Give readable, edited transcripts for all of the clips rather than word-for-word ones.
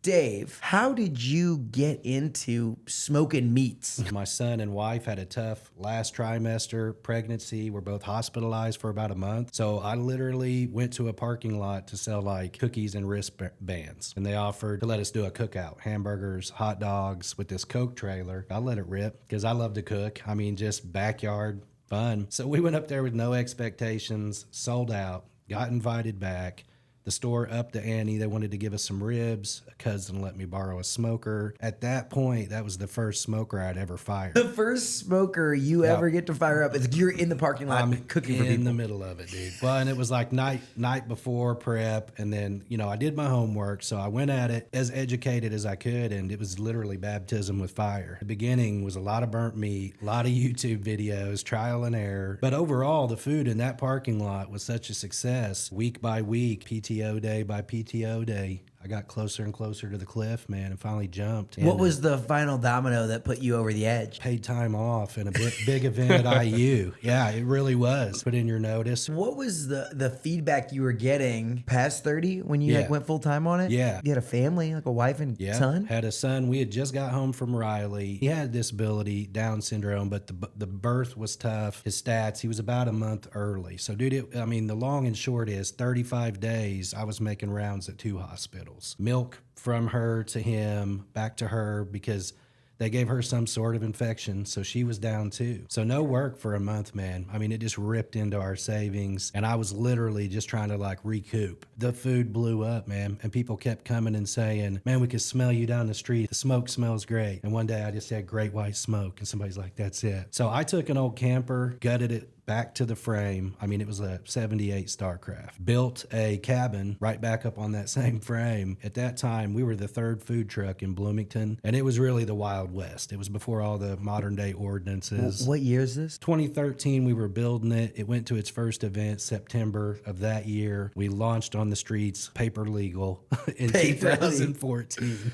Dave, how did you get into smoking meats? My son and wife had a tough last trimester pregnancy. We're both hospitalized for about a month. So I literally went to a parking lot to sell like cookies and wristbands. And they offered to let us do a cookout, hamburgers, hot dogs with this Coke trailer. I let it rip because I love to cook. I mean, just backyard fun. So we went up there with no expectations, sold out, got invited back. The store upped the ante. They wanted to give us some ribs. A cousin let me borrow a smoker. At that point, that was the first smoker I'd ever fired. The first smoker you ever get to fire up is you're in the parking lot cooking for people. In the middle of it, dude. Well, and it was like night before prep, and then I did my homework, so I went at it as educated as I could, and it was literally baptism with fire. The beginning was a lot of burnt meat, a lot of YouTube videos, trial and error, but overall, the food in that parking lot was such a success. Week by week, PTO day by PTO day, I got closer and closer to the cliff, man, and finally jumped. What was the final domino that put you over the edge? Paid time off and a big event at IU. Yeah, it really was. Put in your notice. What was the feedback you were getting past 30 when you went full time on it? Yeah. You had a family, like a wife and son? Had a son. We had just got home from Riley. He had disability, Down syndrome, but the birth was tough. His stats, he was about a month early. So, dude, the long and short is 35 days I was making rounds at 2 hospitals. Milk from her to him, back to her, because they gave her some sort of infection, so she was down too. So no work for a month, man. It just ripped into our savings, and I was literally just trying to like recoup. The food blew up, man, and people kept coming and saying, man, we could smell you down the street. The smoke smells great. And one day I just said great white smoke, and somebody's like, that's it. So I took an old camper, gutted it back to the frame. It was a 78 Starcraft. Built a cabin right back up on that same frame. At that time, we were the 3rd food truck in Bloomington, and it was really the Wild West. It was before all the modern day ordinances. What year is this? 2013, we were building it. It went to its first event September of that year. We launched on the streets, paper legal, in 2014.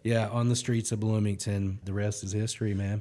Yeah, on the streets of Bloomington. The rest is history, man.